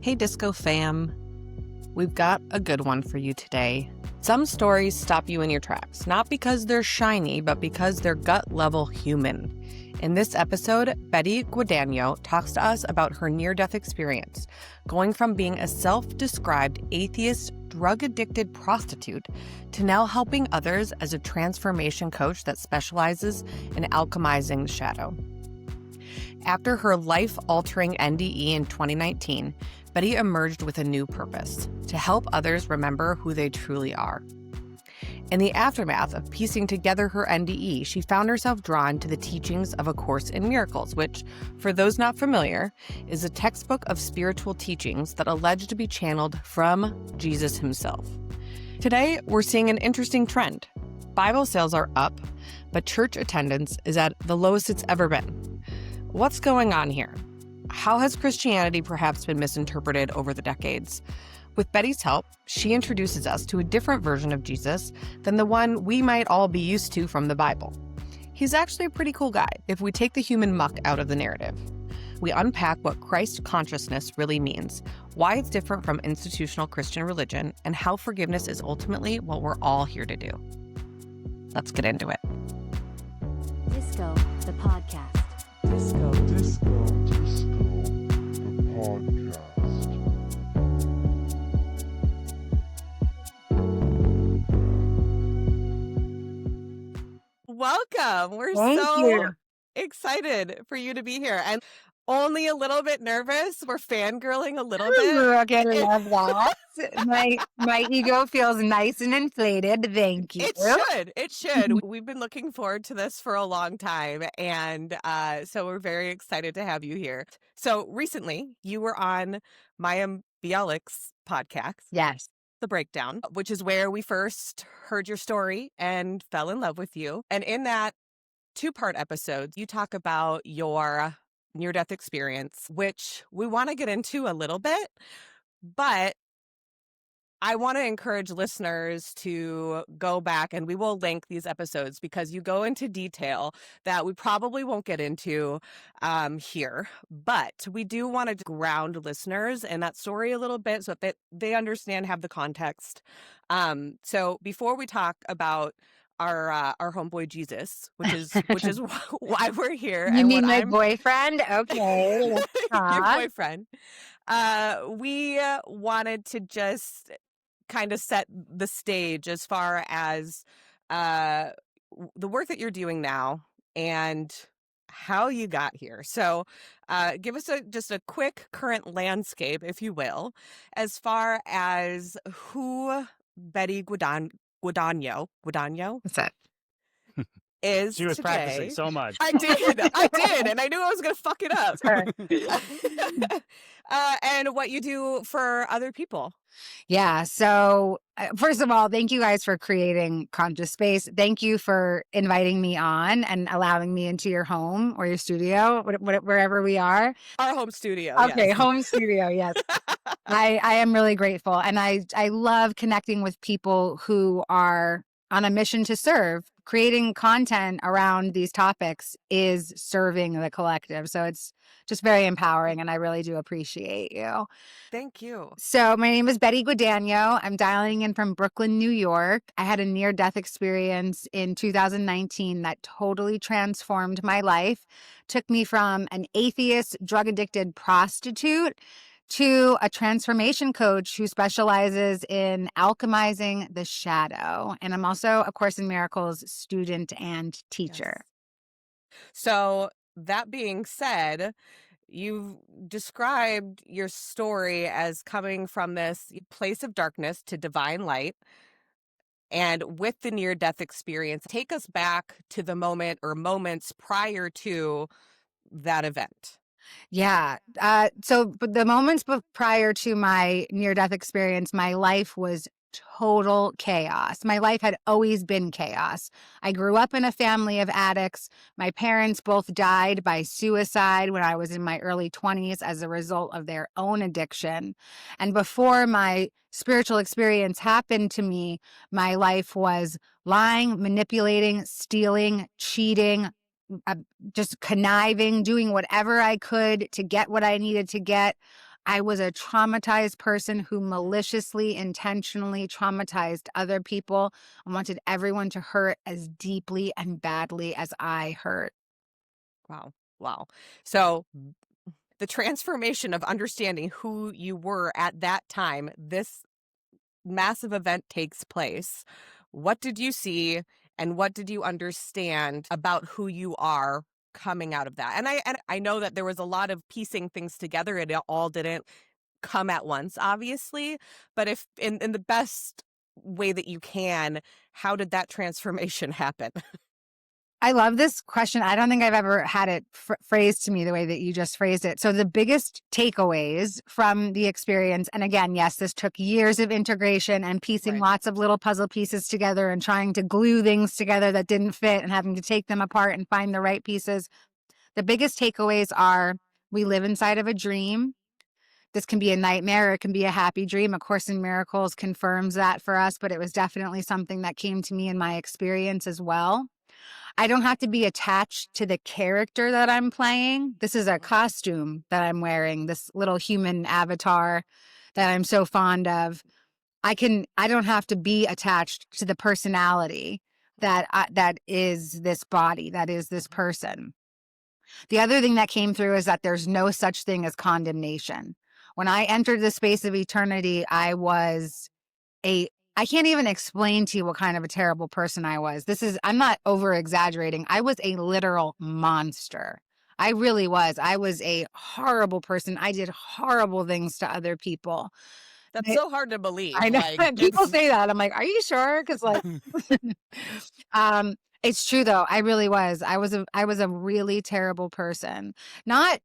Hey Disco fam, we've got a good one for you today. Some stories stop you in your tracks, not because they're shiny, but because they're gut-level human. In this episode, Betty Guadagno talks to us about her near-death experience, going from being a self-described atheist, drug-addicted prostitute to now helping others as a transformation coach that specializes in alchemizing the shadow. After her life-altering NDE in 2019, Betty emerged with a new purpose: to help others remember who they truly are. In the aftermath of piecing together her NDE, she found herself drawn to the teachings of A Course in Miracles, which, for those not familiar, is a textbook of spiritual teachings that allege to be channeled from Jesus himself. Today, we're seeing an interesting trend. Bible sales are up, but church attendance is at the lowest it's ever been. What's going on here? How has Christianity perhaps been misinterpreted over the decades? With Betty's help, she introduces us to a different version of Jesus than the one we might all be used to from the Bible. He's actually a pretty cool guy if we take the human muck out of the narrative. We unpack what Christ consciousness really means, why it's different from institutional Christian religion, and how forgiveness is ultimately what we're all here to do. Let's get into it. Disco, the podcast. Disco, the podcast. Welcome. We're Thank so you. excited for you to be here and only a little bit nervous. We're fangirling a little bit. Ooh, okay, love that. My ego feels nice and inflated. Thank you. It should. We've been looking forward to this for a long time. And so we're very excited to have you here. So recently you were on Maya Bialik's podcast. Yes. The Breakdown, which is where we first heard your story and fell in love with you. And in that two-part episode, you talk about your near-death experience, which we want to get into a little bit, but I want to encourage listeners to go back, and we will link these episodes because you go into detail that we probably won't get into here. But we do want to ground listeners in that story a little bit so that they understand, have the context. So before we talk about our homeboy Jesus, which is why we're here. You and mean what my I'm boyfriend? Okay. Let's your talk. boyfriend. We wanted to just kind of set the stage as far as the work that you're doing now and how you got here. So give us just a quick current landscape, if you will, as far as who Betty Guadagno What's that? is She was today. practicing so much. I did, and I knew I was going to fuck it up. Sorry. And what you do for other people. Yeah. So first of all, thank you guys for creating Conscious Space. Thank you for inviting me on and allowing me into your home or your studio, wherever we are. Our home studio. Okay. Yes. Home studio. Yes. I am really grateful. And I love connecting with people who are on a mission to serve. Creating content around these topics is serving the collective. So it's just very empowering, and I really do appreciate you. Thank you. So my name is Betty Guadagno. I'm dialing in from Brooklyn, New York. I had a near-death experience in 2019 that totally transformed my life. Took me from an atheist, drug-addicted prostitute to a transformation coach who specializes in alchemizing the shadow. And I'm also a Course in Miracles student and teacher. Yes. So that being said, you've described your story as coming from this place of darkness to divine light. And with the near-death experience, take us back to the moment or moments prior to that event. Yeah. But the moments prior to my near-death experience, my life was total chaos. My life had always been chaos. I grew up in a family of addicts. My parents both died by suicide when I was in my early 20s as a result of their own addiction. And before my spiritual experience happened to me, my life was lying, manipulating, stealing, cheating, just conniving, doing whatever I could to get what I needed to get. I was a traumatized person who maliciously, intentionally traumatized other people and wanted everyone to hurt as deeply and badly as I hurt. Wow. Wow. So the transformation of understanding who you were at that time, this massive event takes place. What did you see and what did you understand about who you are coming out of that? And I know that there was a lot of piecing things together. It all didn't come at once, obviously, but if in the best way that you can, how did that transformation happen? I love this question. I don't think I've ever had it phrased to me the way that you just phrased it. So the biggest takeaways from the experience, and again, yes, this took years of integration and piecing Right. lots of little puzzle pieces together and trying to glue things together that didn't fit and having to take them apart and find the right pieces. The biggest takeaways are we live inside of a dream. This can be a nightmare, or it can be a happy dream. A Course in Miracles confirms that for us, but it was definitely something that came to me in my experience as well. I don't have to be attached to the character that I'm playing. This is a costume that I'm wearing, this little human avatar that I'm so fond of. I don't have to be attached to the personality that is this body, that is this person. The other thing that came through is that there's no such thing as condemnation. When I entered the space of eternity, I can't even explain to you what kind of a terrible person I was. I'm not over exaggerating. I was a literal monster. I really was. I was a horrible person. I did horrible things to other people. That's so hard to believe. I know. Like, People say that. I'm like, are you sure? Because like, it's true though. I really was. I was a really terrible person. Not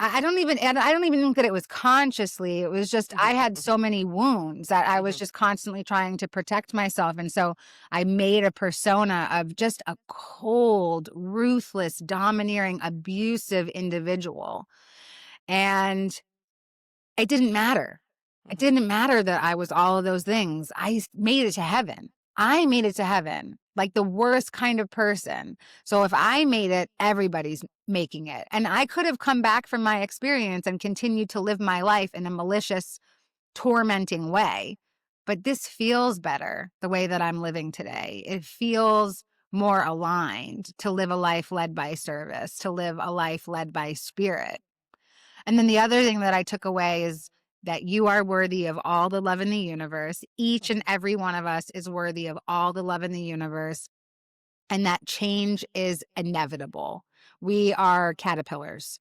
I don't even think that it was consciously. It was just I had so many wounds that I was just constantly trying to protect myself. And so I made a persona of just a cold, ruthless, domineering, abusive individual. And it didn't matter. It didn't matter that I was all of those things. I made it to heaven. I made it to heaven, like the worst kind of person. So if I made it, everybody's making it. And I could have come back from my experience and continued to live my life in a malicious, tormenting way. But this feels better the way that I'm living today. It feels more aligned to live a life led by service, to live a life led by spirit. And then the other thing that I took away is that you are worthy of all the love in the universe. Each and every one of us is worthy of all the love in the universe. And that change is inevitable. We are caterpillars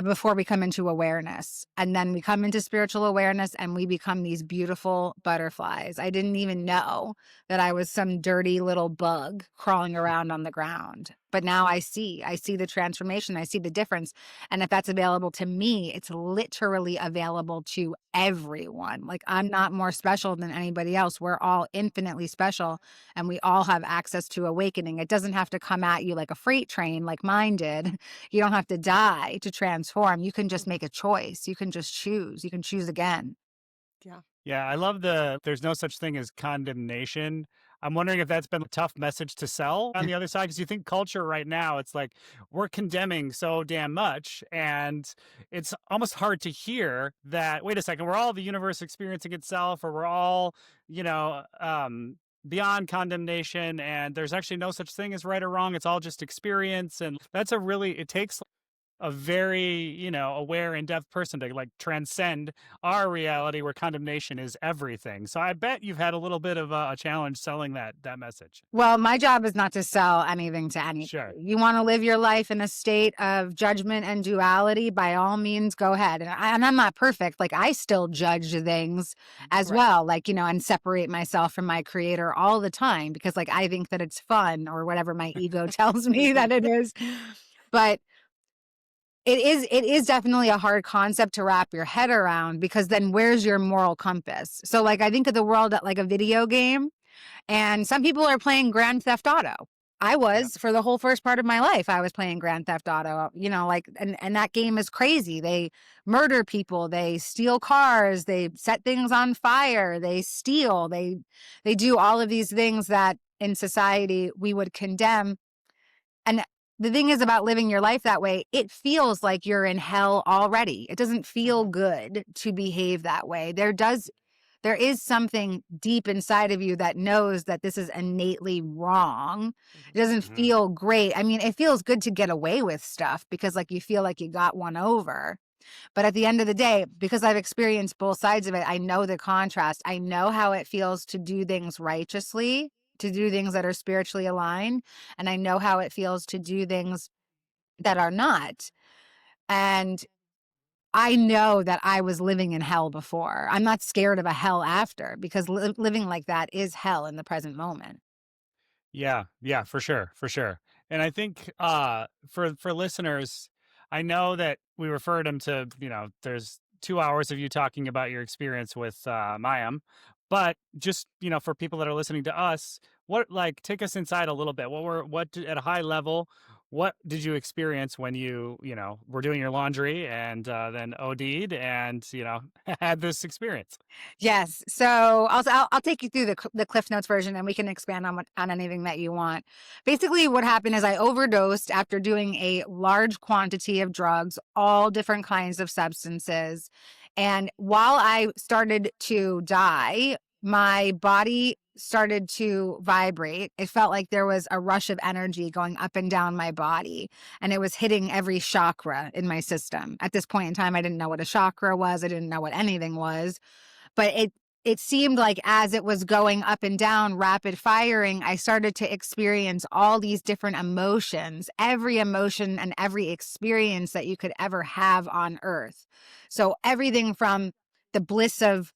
before we come into awareness. And then we come into spiritual awareness and we become these beautiful butterflies. I didn't even know that I was some dirty little bug crawling around on the ground. But now I see the transformation. I see the difference. And if that's available to me, it's literally available to everyone. Like I'm not more special than anybody else. We're all infinitely special and we all have access to awakening. It doesn't have to come at you like a freight train like mine did. You don't have to die to transform. You can just make a choice. You can just choose. You can choose again. Yeah, I love there's no such thing as condemnation. I'm wondering if that's been a tough message to sell on the other side, because you think culture right now, it's like we're condemning so damn much. And it's almost hard to hear that, wait a second, we're all the universe experiencing itself, or we're all, beyond condemnation. And there's actually no such thing as right or wrong. It's all just experience. And it takes a very, aware, in-depth person to like transcend our reality where condemnation is everything. So I bet you've had a little bit of a challenge selling that message. Well, my job is not to sell anything to anybody. Sure. You want to live your life in a state of judgment and duality, by all means, go ahead. And I'm not perfect. Like I still judge things as well, like, and separate myself from my creator all the time because like I think that it's fun or whatever my ego tells me that it is. But it is definitely a hard concept to wrap your head around because then where's your moral compass? So like I think of the world at like a video game and some people are playing Grand Theft Auto. I was for the whole first part of my life, I was playing Grand Theft Auto, and that game is crazy. They murder people, they steal cars, they set things on fire, they steal, they do all of these things that in society we would condemn. And the thing is about living your life that way, it feels like you're in hell already. It doesn't feel good to behave that way. There is something deep inside of you that knows that this is innately wrong. It doesn't feel great. I mean, it feels good to get away with stuff because like you feel like you got one over. But at the end of the day, because I've experienced both sides of it, I know the contrast. I know how it feels to do things righteously, to do things that are spiritually aligned. And I know how it feels to do things that are not. And I know that I was living in hell before. I'm not scared of a hell after because living like that is hell in the present moment. Yeah, yeah, for sure, for sure. And I think for listeners, I know that we referred them to, there's 2 hours of you talking about your experience with Mayam, but just, for people that are listening to us, take us inside a little bit. At a high level, what did you experience when you, were doing your laundry and then OD'd and, had this experience? Yes. So I'll take you through the Cliff Notes version, and we can expand on anything that you want. Basically, what happened is I overdosed after doing a large quantity of drugs, all different kinds of substances. And while I started to die, my body started to vibrate. It felt like there was a rush of energy going up and down my body, and it was hitting every chakra in my system. At this point in time, I didn't know what a chakra was. I didn't know what anything was. But it seemed like as it was going up and down, rapid firing, I started to experience all these different emotions, every emotion and every experience that you could ever have on earth. So everything from the bliss of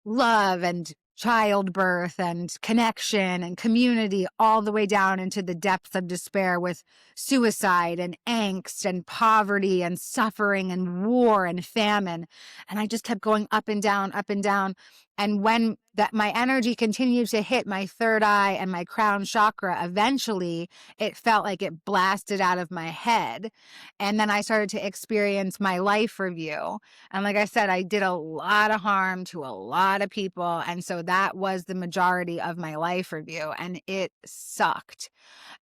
love and childbirth and connection and community, all the way down into the depths of despair with suicide and angst and poverty and suffering and war and famine. And I just kept going up and down, up and down. And when my energy continued to hit my third eye and my crown chakra, eventually it felt like it blasted out of my head. And then I started to experience my life review. And like I said, I did a lot of harm to a lot of people. And so that was the majority of my life review. And it sucked.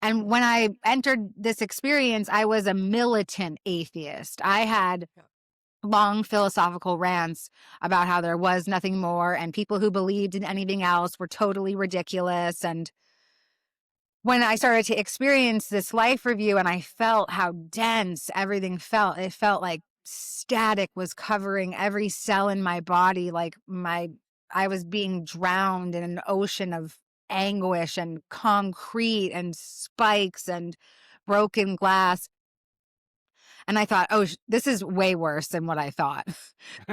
And when I entered this experience, I was a militant atheist. I had long philosophical rants about how there was nothing more and people who believed in anything else were totally ridiculous. And when I started to experience this life review and I felt how dense everything felt, it felt like static was covering every cell in my body. Like I was being drowned in an ocean of anguish and concrete and spikes and broken glass. And I thought, oh, this is way worse than what I thought.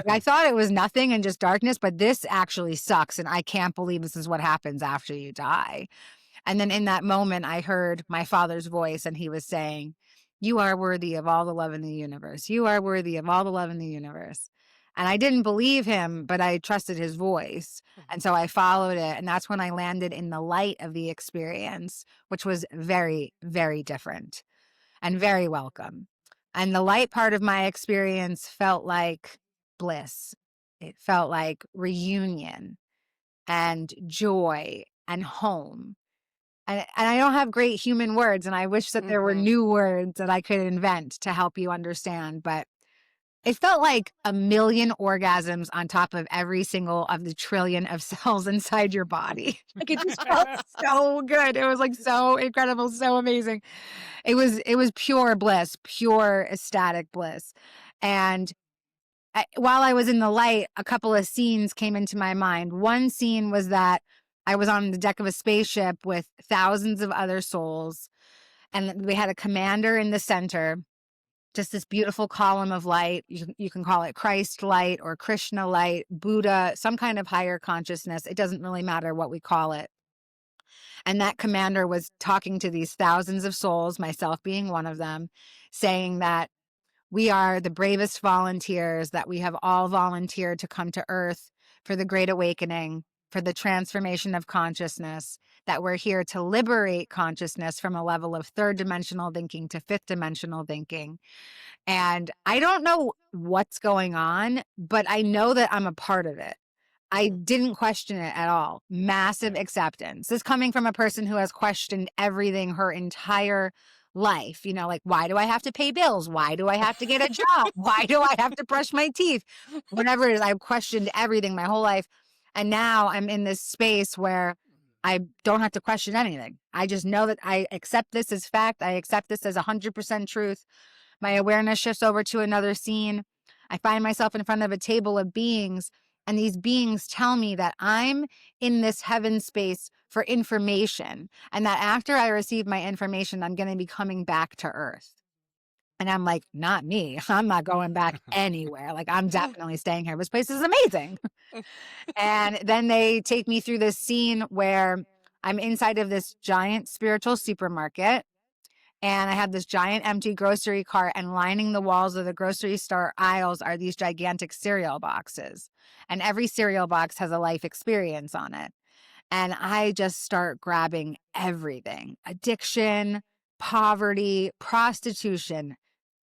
I thought it was nothing and just darkness, but this actually sucks. And I can't believe this is what happens after you die. And then in that moment, I heard my father's voice, and he was saying, you are worthy of all the love in the universe. You are worthy of all the love in the universe. And I didn't believe him, but I trusted his voice. And so I followed it. And that's when I landed in the light of the experience, which was very, very different and very welcome. And the light part of my experience felt like bliss. It felt like reunion and joy and home. And I don't have great human words, and I wish that there were new words that I could invent to help you understand. But it felt like a million orgasms on top of every single of the trillion of cells inside your body. Like it just felt so good. It was like so incredible, so amazing. It was pure bliss, pure ecstatic bliss. And while I was in the light, a couple of scenes came into my mind. One scene was that I was on the deck of a spaceship with thousands of other souls, and we had a commander in the center, just this beautiful column of light. You can call it Christ light or Krishna light, Buddha, some kind of higher consciousness. It doesn't really matter what we call it. And that commander was talking to these thousands of souls, myself being one of them, saying that we are the bravest volunteers, that we have all volunteered to come to Earth for the Great Awakening, for the transformation of consciousness, that we're here to liberate consciousness from a level of third dimensional thinking to fifth dimensional thinking. And I don't know what's going on, but I know that I'm a part of it. I didn't question it at all. Massive acceptance. This coming from a person who has questioned everything her entire life. Like, why do I have to pay bills? Why do I have to get a job? Why do I have to brush my teeth? Whatever it is, I've questioned everything my whole life. And now I'm in this space where I don't have to question anything. I just know that I accept this as fact. I accept this as 100% truth. My awareness shifts over to another scene. I find myself in front of a table of beings, and these beings tell me that I'm in this heaven space for information, and that after I receive my information, I'm going to be coming back to Earth. And I'm like, not me. I'm not going back anywhere. Like, I'm definitely staying here. This place is amazing. And then they take me through this scene where I'm inside of this giant spiritual supermarket. And I have this giant empty grocery cart, and lining the walls of the grocery store aisles are these gigantic cereal boxes. And every cereal box has a life experience on it. And I just start grabbing everything: addiction, poverty, prostitution,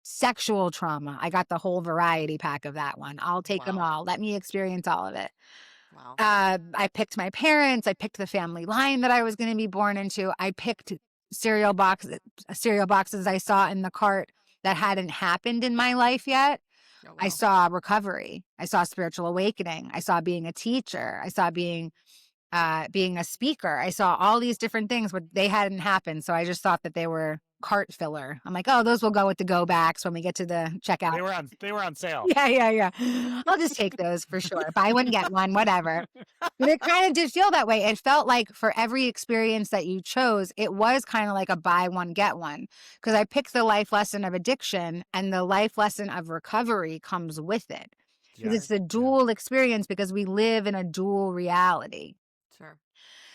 sexual trauma. I got the whole variety pack of that one. I'll take them all. Let me experience all of it. Wow. I picked my parents. I picked the family line that I was going to be born into. I picked cereal boxes I saw in the cart that hadn't happened in my life yet. Oh, wow. I saw recovery. I saw spiritual awakening. I saw being a teacher. I saw being a speaker. I saw all these different things, but they hadn't happened. So I just thought that they were cart filler. I'm like, oh, those will go with the go backs when we get to the checkout. They were on sale. Yeah. I'll just take those for sure. Buy one, get one, whatever. But it kind of did feel that way. It felt like for every experience that you chose, it was kind of like a buy one, get one. Because I picked the life lesson of addiction, and the life lesson of recovery comes with it. Because it's the dual experience, because we live in a dual reality. Sure.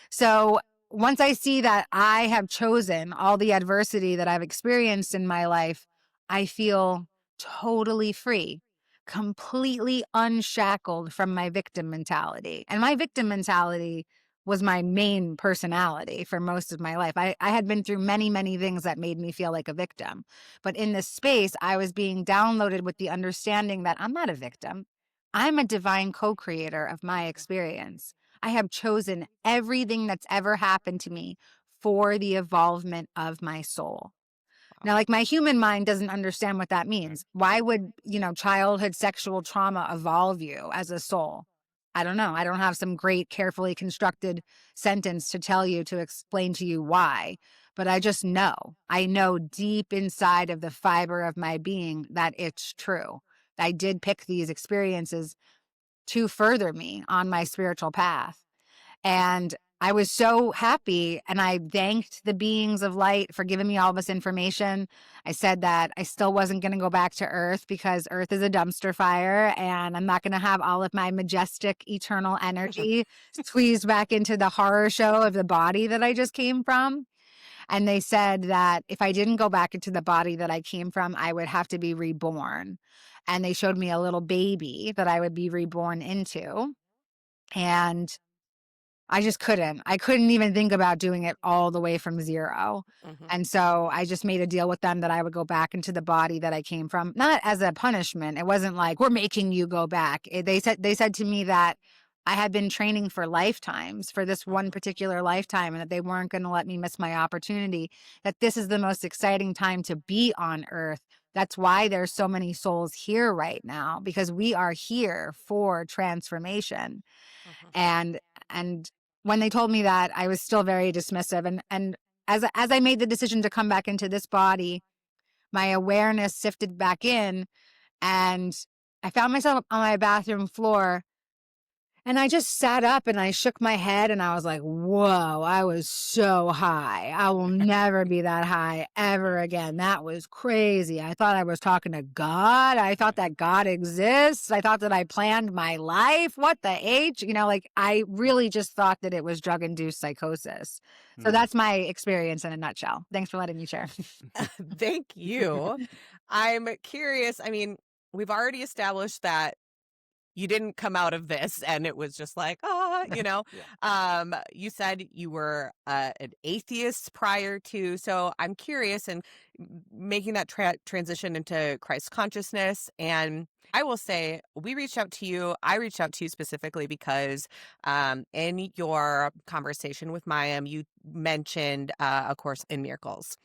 So once I see that I have chosen all the adversity that I've experienced in my life, I feel totally free, completely unshackled from my victim mentality. And my victim mentality was my main personality for most of my life. I had been through many, many things that made me feel like a victim. But in this space, I was being downloaded with the understanding that I'm not a victim. I'm a divine co-creator of my experience. I have chosen everything that's ever happened to me for the evolvement of my soul. Now, like, my human mind doesn't understand what that means. Why would, childhood sexual trauma evolve you as a soul? I don't know. I don't have some great, carefully constructed sentence to tell you, to explain to you why. But I just know. I know deep inside of the fiber of my being that it's true. I did pick these experiences to further me on my spiritual path. And I was so happy, and I thanked the beings of light for giving me all this information. I said that I still wasn't going to go back to Earth, because Earth is a dumpster fire, and I'm not going to have all of my majestic eternal energy squeezed back into the horror show of the body that I just came from. And they said that if I didn't go back into the body that I came from, I would have to be reborn. And they showed me a little baby that I would be reborn into. And I just couldn't. I couldn't even think about doing it all the way from zero. Mm-hmm. And so I just made a deal with them that I would go back into the body that I came from, not as a punishment. It wasn't like, we're making you go back. They said to me that I had been training for lifetimes, for this one particular lifetime, and that they weren't going to let me miss my opportunity, that this is the most exciting time to be on Earth. That's why there's so many souls here right now, because we are here for transformation. Mm-hmm. And when they told me that, I was still very dismissive. And as I made the decision to come back into this body, my awareness sifted back in, and I found myself on my bathroom floor. And I just sat up and I shook my head, and I was like, whoa, I was so high. I will never be that high ever again. That was crazy. I thought I was talking to God. I thought that God exists. I thought that I planned my life. What the H? I really just thought that it was drug-induced psychosis. So that's my experience in a nutshell. Thanks for letting me share. Thank you. I'm curious. I mean, we've already established that you didn't come out of this and it was just like, you said you were an atheist prior to. So I'm curious, and making that transition into Christ consciousness. And I will say, we reached out to you. I reached out to you specifically because in your conversation with Mayim, you mentioned A Course in Miracles.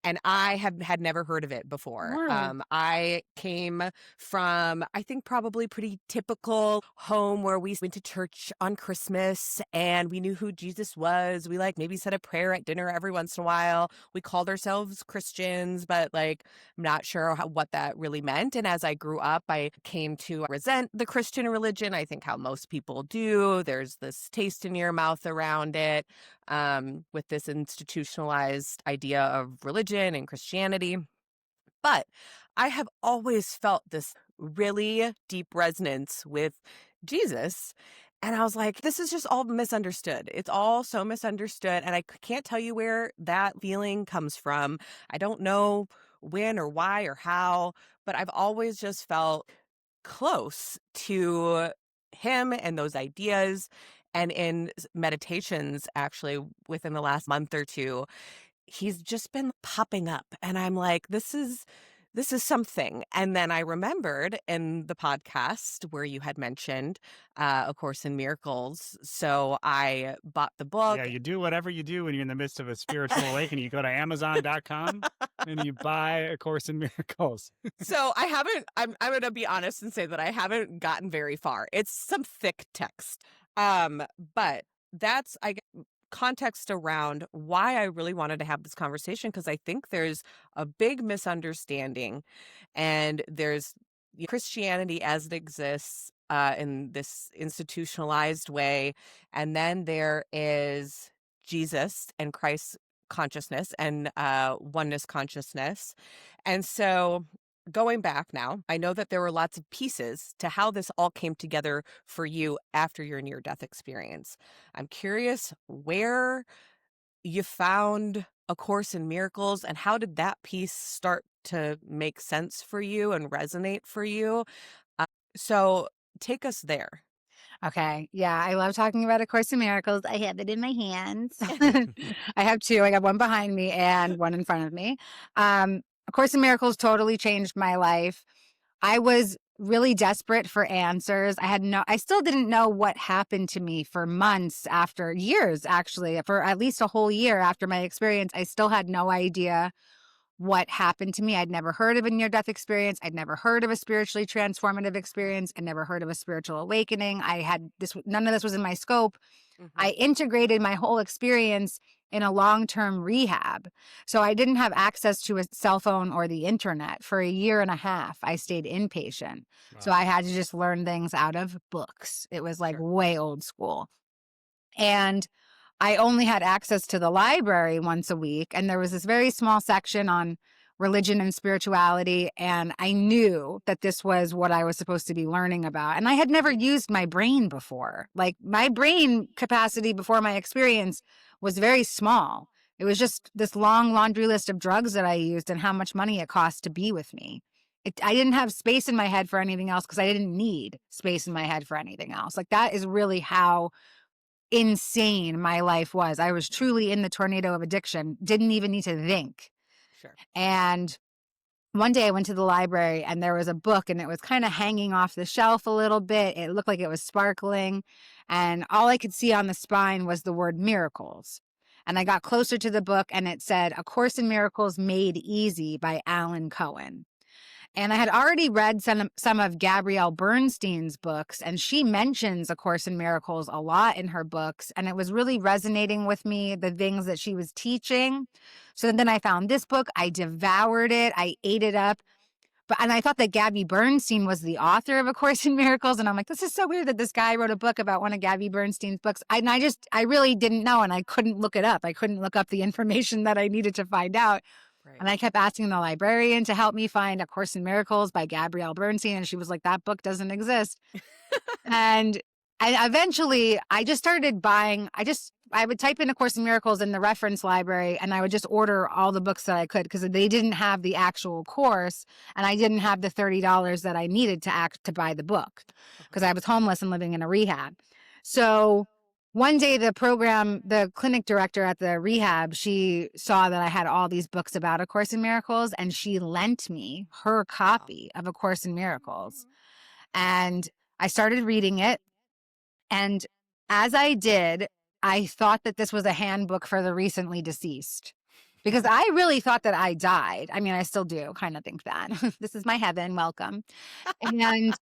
and I had never heard of it before. Wow. I came from, I think, probably pretty typical home where we went to church on Christmas and we knew who Jesus was. We like maybe said a prayer at dinner every once in a while. We called ourselves Christians, but like I'm not sure what that really meant. And as I grew up, I came to resent the Christian religion. I think how most people do. There's this taste in your mouth around it, with this institutionalized idea of religion and Christianity. But I have always felt this really deep resonance with Jesus. And I was like, this is just all misunderstood. It's all so misunderstood. And I can't tell you where that feeling comes from. I don't know when or why or how, but I've always just felt close to him and those ideas. And in meditations, actually, within the last month or two, he's just been popping up. And I'm like, this is something. And then I remembered in the podcast where you had mentioned A Course in Miracles. So I bought the book. Yeah, you do whatever you do when you're in the midst of a spiritual awakening. You go to Amazon.com and you buy A Course in Miracles. So I'm going to be honest and say that I haven't gotten very far. It's some thick text. But that's, I guess, context around why I really wanted to have this conversation, because I think there's a big misunderstanding, and there's Christianity as it exists in this institutionalized way, and then there is Jesus and Christ consciousness and oneness consciousness. And so going back now, I know that there were lots of pieces to how this all came together for you after your near-death experience. I'm curious where you found A Course in Miracles and how did that piece start to make sense for you and resonate for you? So take us there. Okay. Yeah, I love talking about A Course in Miracles. I have it in my hands. I have two. I got one behind me and one in front of me. A Course in Miracles totally changed my life. I was really desperate for answers. I still didn't know what happened to me for months, after years, actually, for at least a whole year after my experience. I still had no idea what happened to me. I'd never heard of a near-death experience. I'd never heard of a spiritually transformative experience. I'd never heard of a spiritual awakening. None of this was in my scope. I integrated my whole experience in a long-term rehab. So I didn't have access to a cell phone or the internet for a year and a half. I stayed inpatient. So I had to just learn things out of books. It was like way old school. And I only had access to the library once a week. And there was this very small section on religion and spirituality. And I knew that this was what I was supposed to be learning about. And I had never used my brain before. Like, my brain capacity before my experience was very small. It was just this long laundry list of drugs that I used and how much money it cost to be with me. I didn't have space in my head for anything else because I didn't need space in my head for anything else. Like, that is really how insane my life was. I was truly in the tornado of addiction, didn't even need to think. Sure. And one day I went to the library and there was a book and it was kind of hanging off the shelf a little bit. It looked like it was sparkling. And all I could see on the spine was the word miracles. And I got closer to the book and it said, A Course in Miracles Made Easy by Alan Cohen. And I had already read some of Gabrielle Bernstein's books, and she mentions A Course in Miracles a lot in her books, and it was really resonating with me, the things that she was teaching. So then I found this book, I devoured it, I ate it up. And I thought that Gabby Bernstein was the author of A Course in Miracles, and I'm like, this is so weird that this guy wrote a book about one of Gabby Bernstein's books. I really didn't know, and I couldn't look it up. I couldn't look up the information that I needed to find out. Right. And I kept asking the librarian to help me find A Course in Miracles by Gabrielle Bernstein. And she was like, that book doesn't exist. And eventually I just started buying, I would type in A Course in Miracles in the reference library and I would just order all the books that I could because they didn't have the actual course and I didn't have the $30 that I needed to buy the book because I was homeless and living in a rehab. So one day the clinic director at the rehab, she saw that I had all these books about A Course in Miracles and she lent me her copy of A Course in Miracles. And I started reading it. And as I did, I thought that this was a handbook for the recently deceased. because I really thought that I died. I mean, I still do kind of think that. This is my heaven. Welcome. And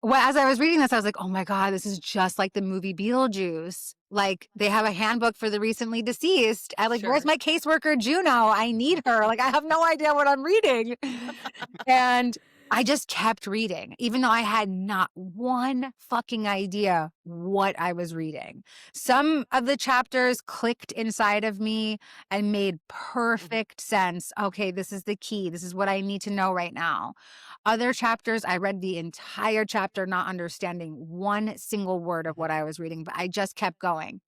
as I was reading this, I was like, oh my God, this is just like the movie Beetlejuice. Like they have a handbook for the recently deceased. I like, Sure. where's my caseworker Juno? I need her. Like I have no idea what I'm reading. And I just kept reading, even though I had not one fucking idea what I was reading. Some of the chapters clicked inside of me and made perfect sense. Okay, this is the key. This is what I need to know right now. Other chapters, I read the entire chapter, not understanding one single word of what I was reading, but I just kept going.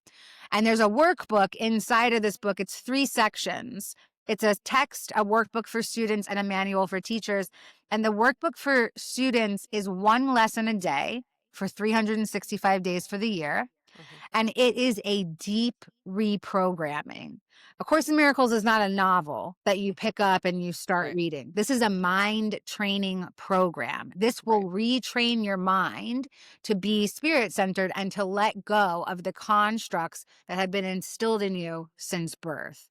And there's a workbook inside of this book. It's 3 sections. It's a text, a workbook for students, and a manual for teachers. And the workbook for students is 1 lesson a day for 365 days for the year. And it is a deep reprogramming. A Course in Miracles is not a novel that you pick up and you start reading. This is a mind training program. This will retrain your mind to be spirit-centered and to let go of the constructs that have been instilled in you since birth.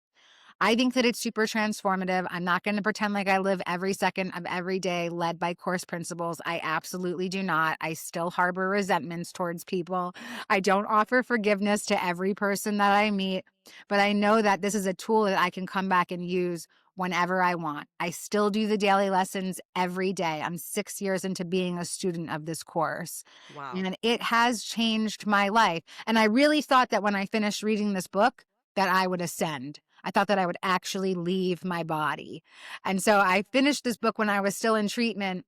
I think that it's super transformative. I'm not going to pretend like I live every second of every day led by Course principles. I absolutely do not. I still harbor resentments towards people. I don't offer forgiveness to every person that I meet, but I know that this is a tool that I can come back and use whenever I want. I still do the daily lessons every day. I'm 6 years into being a student of this course. Wow. And it has changed my life. And I really thought that when I finished reading this book, that I would ascend. I thought that I would actually leave my body. And so I finished this book when I was still in treatment,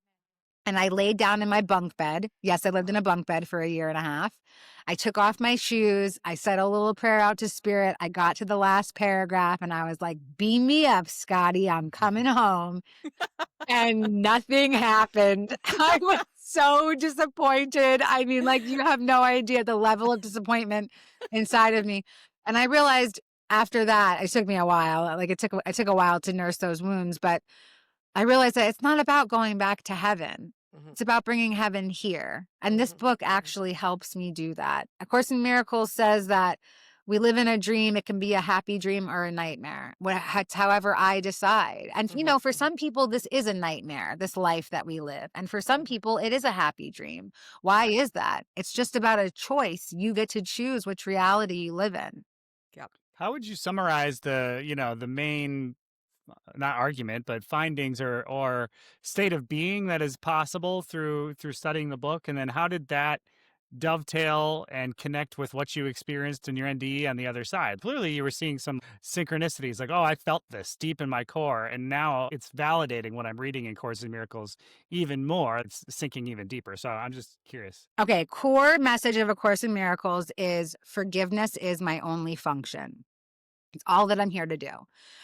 and I laid down in my bunk bed. Yes, I lived in a bunk bed for 1.5 years. I took off my shoes. I said a little prayer out to spirit. I got to the last paragraph and I was like, beam me up, Scotty. I'm coming home. And nothing happened. I was so disappointed. I mean, like, you have no idea the level of disappointment inside of me. And I realized after that, it took me a while. Like it took a while to nurse those wounds, but I realized that it's not about going back to heaven. It's about bringing heaven here. And this book actually helps me do that. A Course in Miracles says that we live in a dream. It can be a happy dream or a nightmare. It's however I decide. And, you know, for some people, this is a nightmare, this life that we live. And for some people, it is a happy dream. Why is that? It's just about a choice. You get to choose which reality you live in. How would you summarize the main, not argument, but findings or state of being that is possible through studying the book? And then how did that dovetail and connect with what you experienced in your NDE on the other side? Clearly, you were seeing some synchronicities like, oh, I felt this deep in my core. And now it's validating what I'm reading in Course in Miracles even more. It's sinking even deeper. So I'm just curious. Okay, core message of A Course in Miracles is forgiveness is my only function. It's all that I'm here to do.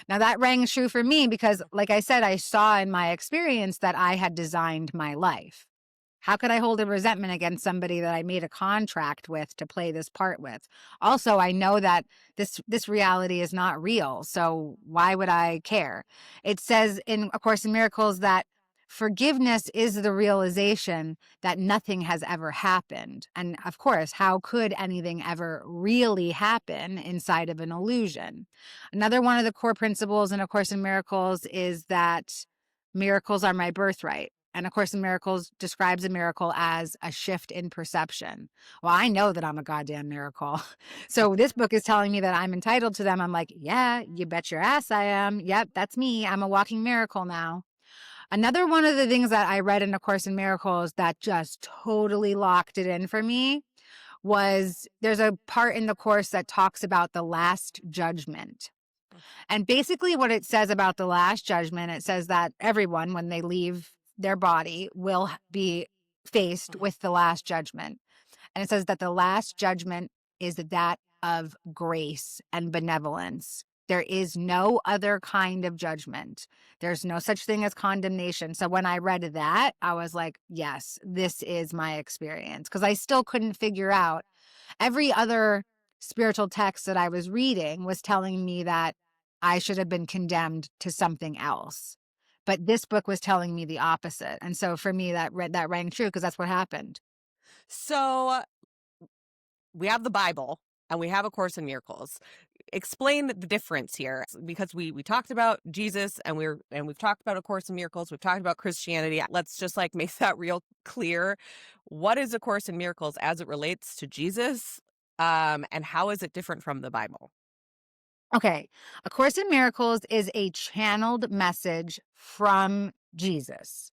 Now that rang true for me because, like I said, I saw in my experience that I had designed my life. How could I hold a resentment against somebody that I made a contract with to play this part with? Also, I know that this reality is not real, so why would I care? It says in A Course in Miracles that forgiveness is the realization that nothing has ever happened. And of course, how could anything ever really happen inside of an illusion? Another one of the core principles in A Course in Miracles is that miracles are my birthright. And A Course in Miracles describes a miracle as a shift in perception. Well, I know that I'm a goddamn miracle. So this book is telling me that I'm entitled to them. I'm like, yeah, you bet your ass I am. Yep, that's me. I'm a walking miracle now. Another one of the things that I read in A Course in Miracles that just totally locked it in for me was there's a part in the Course that talks about the last judgment. And basically what it says about the last judgment, it says that everyone, when they leave their body, will be faced with the last judgment. And it says that the last judgment is that of grace and benevolence. There is no other kind of judgment. There's no such thing as condemnation. So when I read that, I was like, yes, this is my experience. Because I still couldn't figure out. Every other spiritual text that I was reading was telling me that I should have been condemned to something else. But this book was telling me the opposite. And so for me, that rang true because that's what happened. So we have the Bible and we have A Course in Miracles. explain the difference here, because we talked about Jesus and we've talked about A Course in Miracles. We've talked about Christianity. Let's just like make that real clear. What is A Course in Miracles as it relates to Jesus? And how is it different from the Bible? Okay. A Course in Miracles is a channeled message from Jesus,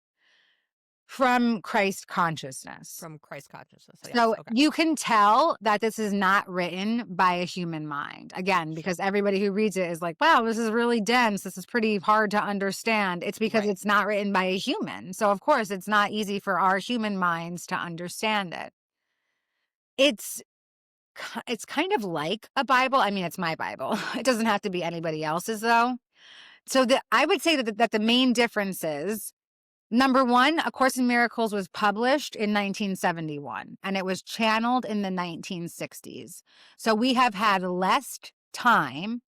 from Christ consciousness. From Christ consciousness. Yes. So Okay. you can tell that this is not written by a human mind. Again, Sure. because everybody who reads it is like, wow, this is really dense. This is pretty hard to understand. It's because Right. it's not written by a human. So of course, it's not easy for our human minds to understand it. It's kind of like a Bible. I mean, it's my Bible. It doesn't have to be anybody else's though. So I would say that the main difference is, number one, A Course in Miracles was published in 1971 and it was channeled in the 1960s. So we have had less time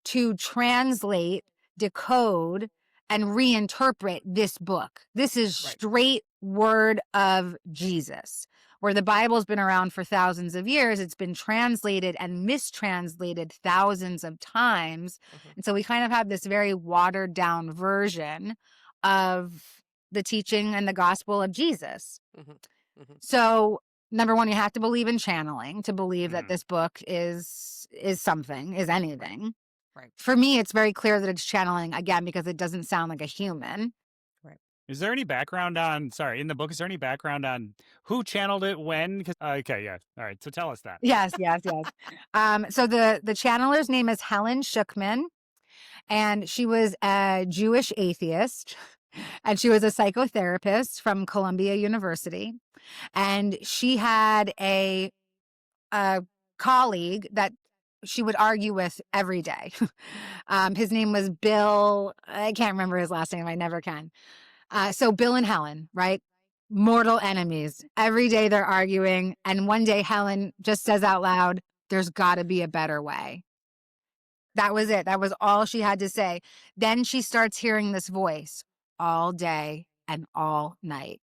to translate, decode, and reinterpret this book. This is Right. straight word of Jesus. Where the Bible's been around for thousands of years, it's been translated and mistranslated thousands of times. And so we kind of have this very watered down version of the teaching and the gospel of Jesus. So number one, you have to believe in channeling to believe that this book is anything. Right. For me, it's very clear that it's channeling, again, because it doesn't sound like a human. Is there any background on, in the book, is there any background on who channeled it when? Okay, yeah. All right. So tell us that. Yes. So the channeler's name is Helen Schuckman, and she was a Jewish atheist, and she was a psychotherapist from Columbia University. And she had a colleague that she would argue with every day. His name was Bill. I can't remember his last name. I never can. So Bill and Helen, right? Mortal enemies. Every day they're arguing. And one day Helen just says out loud, there's got to be a better way. That was it. That was all she had to say. Then she starts hearing this voice all day and all night.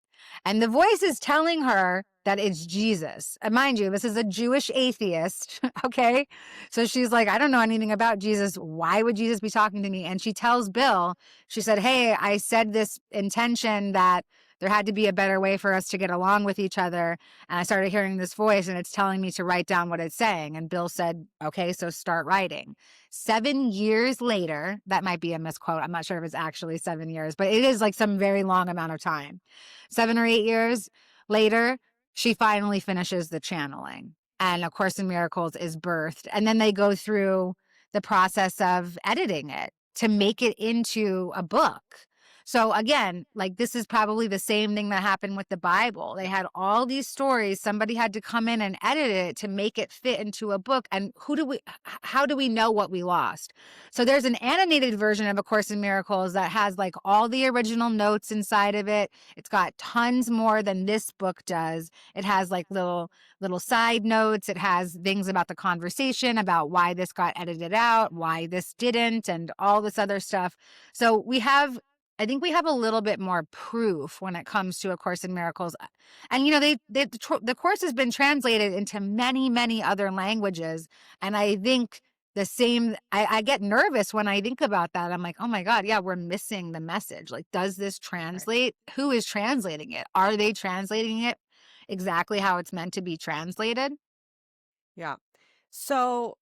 And the voice is telling her that it's Jesus. And mind you, this is a Jewish atheist, okay? So she's like, I don't know anything about Jesus. Why would Jesus be talking to me? And she tells Bill, she said, hey, I said this intention that there had to be a better way for us to get along with each other. And I started hearing this voice and it's telling me to write down what it's saying. And Bill said, okay, so start writing. 7 years later, that might be a misquote. I'm not sure if it's actually 7 years, but it is like some very long amount of time. 7 or 8 years later, she finally finishes the channeling. And A Course in Miracles is birthed. And then they go through the process of editing it to make it into a book. So again, like this is probably the same thing that happened with the Bible. They had all these stories. Somebody had to come in and edit it to make it fit into a book. And how do we know what we lost? So there's an animated version of A Course in Miracles that has like all the original notes inside of it. It's got tons more than this book does. It has like little side notes. It has things about the conversation, about why this got edited out, why this didn't, and all this other stuff. So I think we have a little bit more proof when it comes to A Course in Miracles. And, the course has been translated into many, many other languages. And I think I get nervous when I think about that. I'm like, oh my God, yeah, we're missing the message. Like, does this translate? Who is translating it? Are they translating it exactly how it's meant to be translated? Yeah. So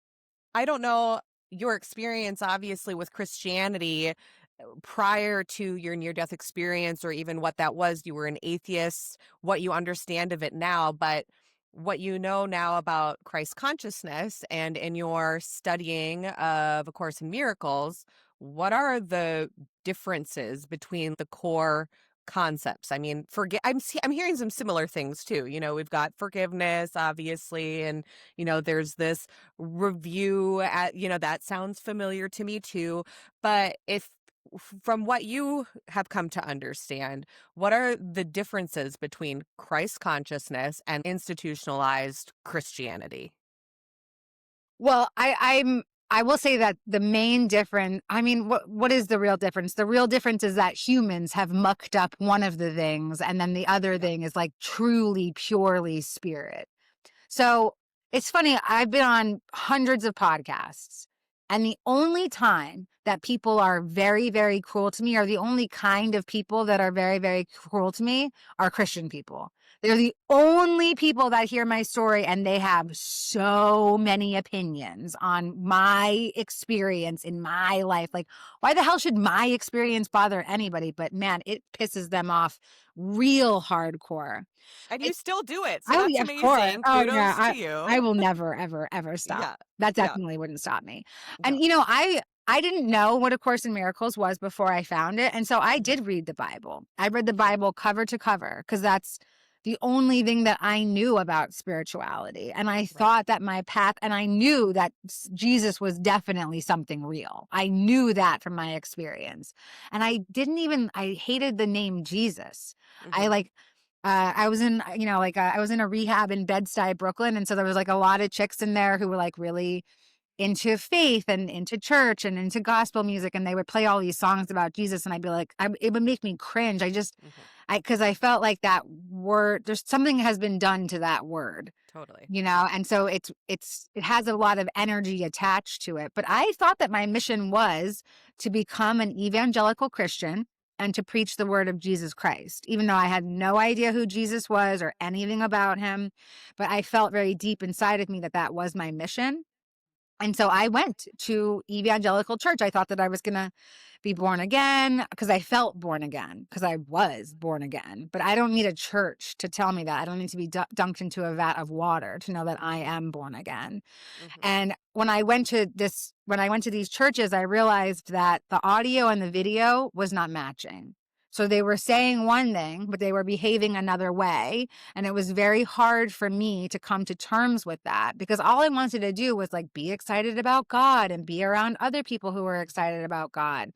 I don't know your experience, obviously, with Christianity prior to your near-death experience, or even what that was. You were an atheist, what you understand of it now, but what you know now about Christ consciousness and in your studying of A Course in Miracles, what are the differences between the core concepts? I mean, I'm hearing some similar things too. We've got forgiveness, obviously, and there's this review at, that sounds familiar to me too. But from what you have come to understand, what are the differences between Christ consciousness and institutionalized Christianity? Well, I will say that the main difference, I mean, what is the real difference? The real difference is that humans have mucked up one of the things, and then the other thing is like truly, purely spirit. So it's funny, I've been on hundreds of podcasts, And the only time that people are very, very cruel to me, or the only kind of people that are very, very cruel to me, are Christian people. They're the only people that hear my story and they have so many opinions on my experience in my life. Like, why the hell should my experience bother anybody? But man, it pisses them off real hardcore. And you still do it. So Oh, that's yeah, of course. amazing. Oh, Kudos yeah. to I you. will never, ever, ever stop. Yeah. That Yeah. definitely wouldn't stop me. No. And, I didn't know what A Course in Miracles was before I found it. And so I did read the Bible. I read the Bible cover to cover because that's the only thing that I knew about spirituality. And I thought that my path, and I knew that Jesus was definitely something real. I knew that from my experience. And I hated the name Jesus. I was in, I was in a rehab in Bed-Stuy, Brooklyn. And so there was like a lot of chicks in there who were like really into faith and into church and into gospel music. And they would play all these songs about Jesus. And I'd be like, it would make me cringe. Because I felt like that word, there's something has been done to that word. Totally. And so it has a lot of energy attached to it. But I thought that my mission was to become an evangelical Christian and to preach the word of Jesus Christ, even though I had no idea who Jesus was or anything about him. But I felt very deep inside of me that that was my mission. And so I went to evangelical church. I thought that I was going to be born again because I felt born again, because I was born again. But I don't need a church to tell me that. I don't need to be dunked into a vat of water to know that I am born again. And when I went to these churches, I realized that the audio and the video was not matching. So they were saying one thing, but they were behaving another way. And it was very hard for me to come to terms with that, because all I wanted to do was like be excited about God and be around other people who were excited about God.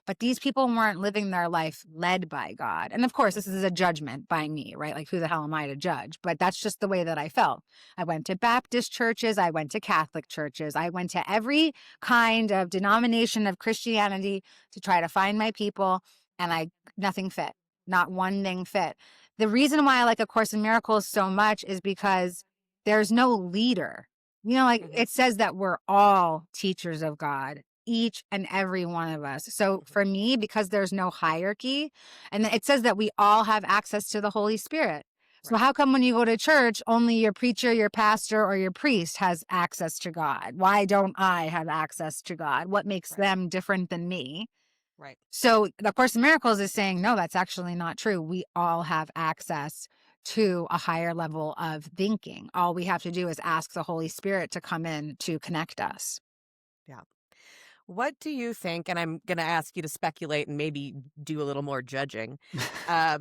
But these people weren't living their life led by God. And of course, this is a judgment by me, right? Like, who the hell am I to judge? But that's just the way that I felt. I went to Baptist churches. I went to Catholic churches. I went to every kind of denomination of Christianity to try to find my people. And nothing fit. Not one thing fit. The reason why I like A Course in Miracles so much is because there's no leader. It says that we're all teachers of God, each and every one of us. So for me, because there's no hierarchy, and it says that we all have access to the Holy Spirit. So how come when you go to church, only your preacher, your pastor, or your priest has access to God? Why don't I have access to God? What makes them different than me? Right. So the Course in Miracles is saying, no, that's actually not true. We all have access to a higher level of thinking. All we have to do is ask the Holy Spirit to come in to connect us. Yeah. What do you think, and I'm going to ask you to speculate and maybe do a little more judging, but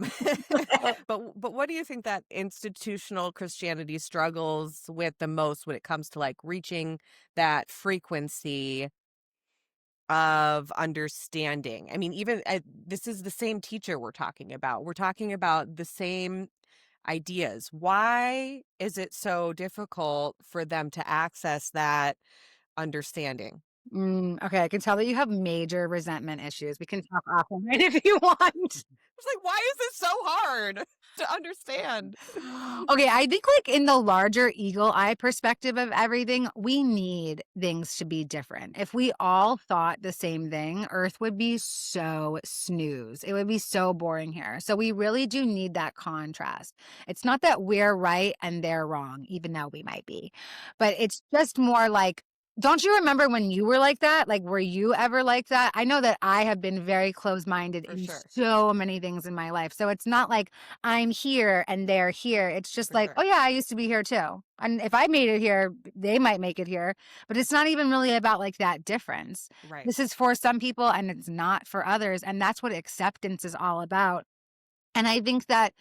what do you think that institutional Christianity struggles with the most when it comes to like reaching that frequency of understanding? I mean, even this is the same teacher we're talking about. We're talking about the same ideas. Why is it so difficult for them to access that understanding? Okay, I can tell that you have major resentment issues. We can talk offline if you want. It's like, why is this so hard to understand? Okay, I think like in the larger eagle eye perspective of everything, we need things to be different. If we all thought the same thing, Earth would be so snooze. It would be so boring here. So we really do need that contrast. It's not that we're right and they're wrong, even though we might be, but it's just more like, don't you remember when you were like that? Like, were you ever like that? I know that I have been very closed-minded in so many things in my life. So it's not like I'm here and they're here. It's just like, oh yeah, I used to be here too. And if I made it here, they might make it here. But it's not even really about like that difference. Right. This is for some people and it's not for others. And that's what acceptance is all about. And I think that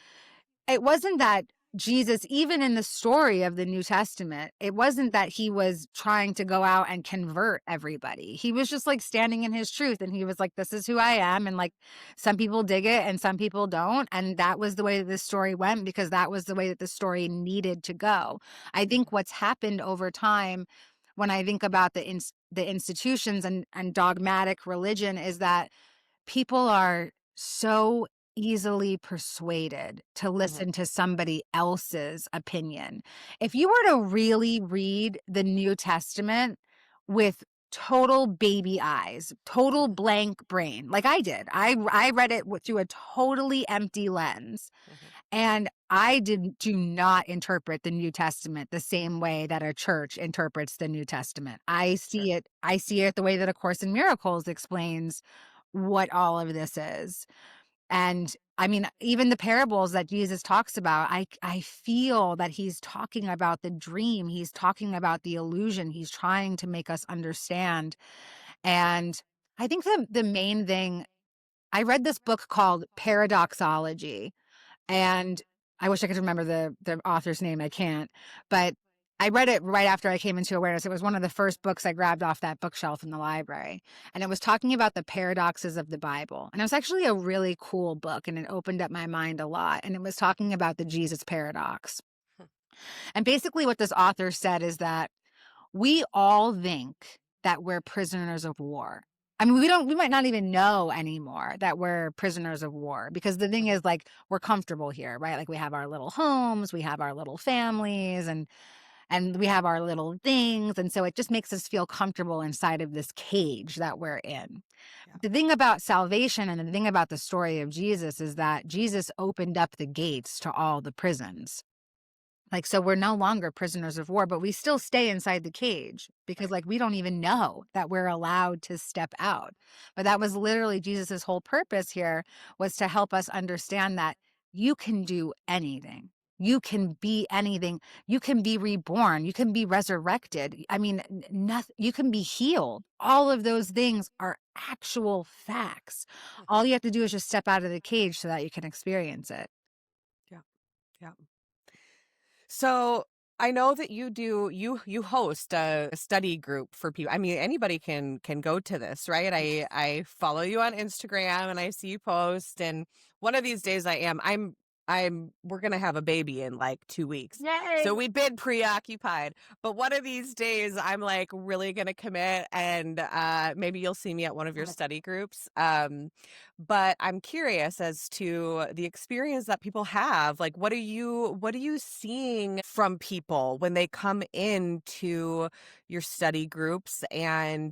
it wasn't that Jesus, even in the story of the New Testament, it wasn't that he was trying to go out and convert everybody. He was just like standing in his truth. And he was like, this is who I am. And like, some people dig it and some people don't. And that was the way that this story went, because that was the way that the story needed to go. I think what's happened over time, when I think about the institutions and dogmatic religion, is that people are so easily persuaded to listen to somebody else's opinion. If you were to really read the New Testament with total baby eyes, total blank brain, like I did. I read it through a totally empty lens. And I do not interpret the New Testament the same way that a church interprets the New Testament. I see it the way that A Course in Miracles explains what all of this is. And I mean, even the parables that Jesus talks about, I feel that he's talking about the dream. He's talking about the illusion. He's trying to make us understand. And I think the main thing, I read this book called Paradoxology, and I wish I could remember the author's name. I can't. But I read it right after I came into awareness. It was one of the first books I grabbed off that bookshelf in the library. And it was talking about the paradoxes of the Bible. And it was actually a really cool book, and it opened up my mind a lot. And it was talking about the Jesus paradox. And basically what this author said is that we all think that we're prisoners of war. I mean, we might not even know anymore that we're prisoners of war, because the thing is, like, we're comfortable here, right? Like, we have our little homes, we have our little families, and we have our little things. And so it just makes us feel comfortable inside of this cage that we're in. Yeah. The thing about salvation and the thing about the story of Jesus is that Jesus opened up the gates to all the prisons. Like, so we're no longer prisoners of war, but we still stay inside the cage because, like, we don't even know that we're allowed to step out. But that was literally Jesus's whole purpose here, was to help us understand that you can do anything. You can be anything. You can be reborn. You can be resurrected. I mean, nothing. You can be healed. All of those things are actual facts. All you have to do is just step out of the cage so that you can experience it. Yeah. So I know that you host a study group for people. I mean, anybody can go to this, right? I follow you on Instagram and I see you post, and one of these days we're gonna have a baby in like 2 weeks. Yay! So we've been preoccupied. But one of these days I'm like really gonna commit, and maybe you'll see me at one of your study groups. But I'm curious as to the experience that people have. Like, what are you seeing from people when they come into your study groups? And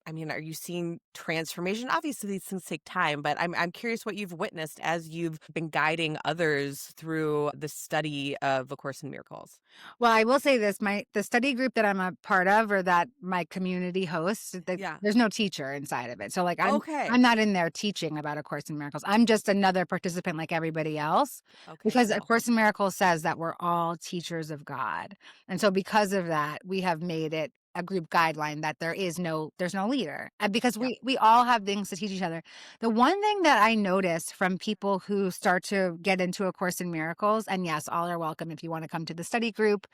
I mean, are you seeing transformation? Obviously, these things take time, but I'm curious what you've witnessed as you've been guiding others through the study of A Course in Miracles. Well, I will say this, the study group that I'm a part of, or that my community hosts, Yeah. there's no teacher inside of it. So, like, Okay. I'm not in there teaching about A Course in Miracles. I'm just another participant like everybody else, Okay. because A Cool. Course in Miracles says that we're all teachers of God. And so because of that, we have made it a group guideline that there's no leader, because Yeah. we all have things to teach each other. The one thing that I notice from people who start to get into A Course in Miracles, and yes, all are welcome if you want to come to the study group.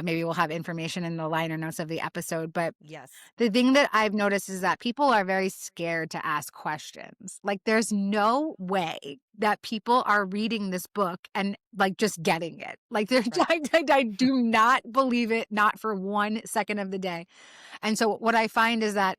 Maybe we'll have information in the liner notes of the episode. But Yes. the thing that I've noticed is that people are very scared to ask questions. Like, there's no way that people are reading this book and like just getting it. Like, I do not believe it, not for 1 second of the day. And so what I find is that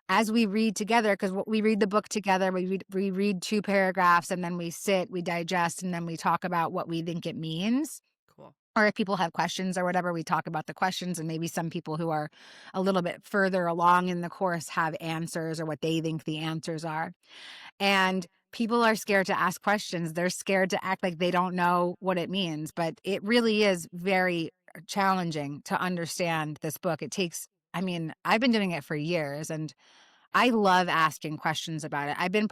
as we read together, because we read the book together, we read 2 paragraphs, and then we sit, we digest, and then we talk about what we think it means. Cool. Or if people have questions or whatever, we talk about the questions, and maybe some people who are a little bit further along in the course have answers, or what they think the answers are. And people are scared to ask questions. They're scared to act like they don't know what it means. But it really is very challenging to understand this book. I mean, I've been doing it for years, and I love asking questions about it. I've been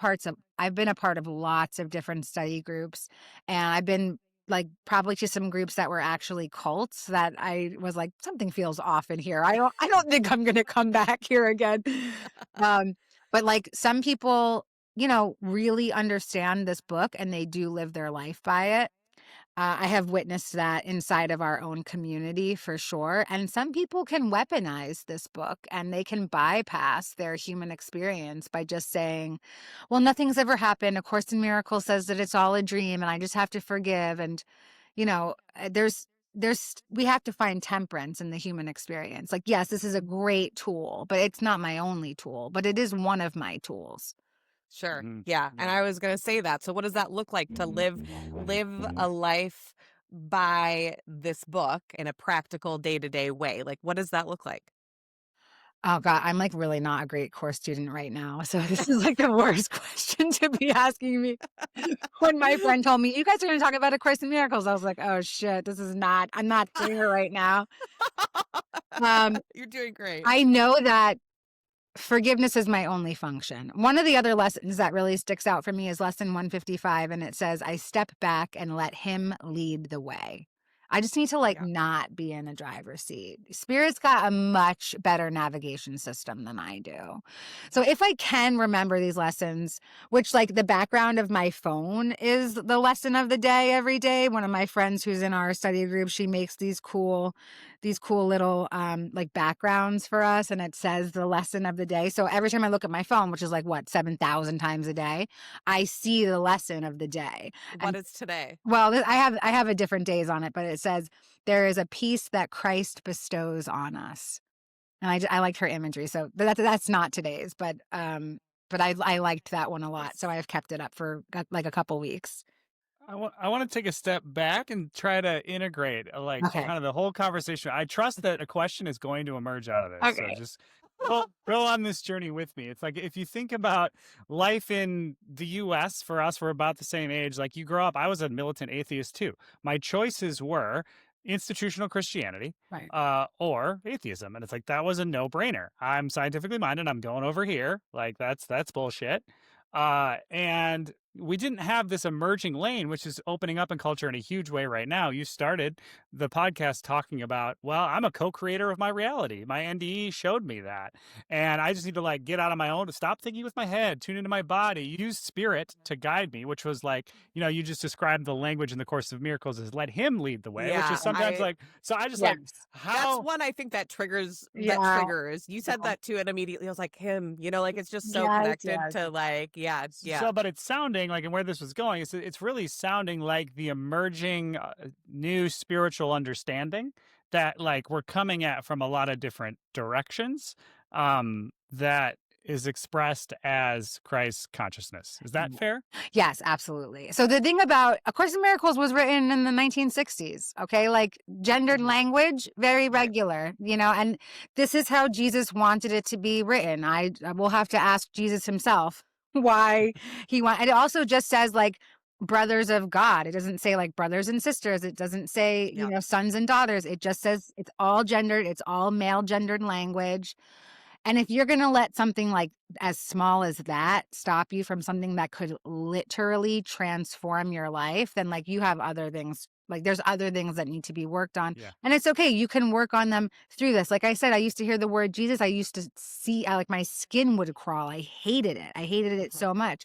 a part of lots of different study groups, and I've been like probably to some groups that were actually cults that I was like, something feels off in here. I don't think I'm going to come back here again. But like, some people, really understand this book, and they do live their life by it. I have witnessed that inside of our own community for sure. And some people can weaponize this book, and they can bypass their human experience by just saying, well, nothing's ever happened. A Course in Miracles says that it's all a dream, and I just have to forgive. And, we have to find temperance in the human experience. Like, yes, this is a great tool, but it's not my only tool, but it is one of my tools. Sure. Mhm. Yeah. And Yeah. I was going to say that. So what does that look like to live a life by this book in a practical day-to-day way? Like, what does that look like? Oh God, I'm like really not a great course student right now. So this is like the worst question to be asking me. When my friend told me, you guys are going to talk about A Course in Miracles, I was like, oh shit, I'm not there right now. You're doing great. I know that forgiveness is my only function. One of the other lessons that really sticks out for me is lesson 155, and it says, I step back and let him lead the way. I just need to Yeah. not be in the driver's seat. Spirit's got a much better navigation system than I do. So if I can remember these lessons, which like the background of my phone is the lesson of the day every day. One of my friends who's in our study group, she makes these cool little like backgrounds for us, and it says the lesson of the day. So every time I look at my phone, which is like 7,000 times a day, I see the lesson of the day. What is today? Well, I have a different days on it, but it says there is a peace that Christ bestows on us, and I liked her imagery. So that's not today's, but I liked that one a lot, so I've kept it up for like a couple weeks. I want to take a step back and try to integrate Okay. kind of the whole conversation. I trust that a question is going to emerge out of this. Okay. So just go on this journey with me. It's like if you think about life in the US, for us, we're about the same age. Like you grow up, I was a militant atheist too. My choices were institutional Christianity Right. or atheism. And it's like that was a no-brainer. I'm scientifically minded. I'm going over here. Like that's bullshit. And we didn't have this emerging lane, which is opening up in culture in a huge way right now. You started the podcast talking about, well, I'm a co-creator of my reality. My NDE showed me that. And I just need to get out on my own, to stop thinking with my head, tune into my body, use spirit to guide me, which was you just described the language in the Course of Miracles as let him lead the way, which is sometimes so I just how. That's one I think that triggers, You said that too, and immediately I was like, him, it's just so connected to So, but it's sounding and where this was going, it's really sounding like the emerging new spiritual understanding that we're coming at from a lot of different directions that is expressed as Christ's consciousness. Is that fair? Yes, absolutely. So the thing about A Course in Miracles was written in the 1960s, okay? Gendered language, very regular, and this is how Jesus wanted it to be written. I will have to ask Jesus himself why it also just says brothers of God. It doesn't say brothers and sisters. It doesn't say, sons and daughters. It just says it's all gendered. It's all male gendered language. And if you're going to let something as small as that stop you from something that could literally transform your life, then you have other things. There's other things that need to be worked on. Yeah. And it's okay. You can work on them through this. Like I said, I used to hear the word Jesus. I used to see, my skin would crawl. I hated it. I hated it so much.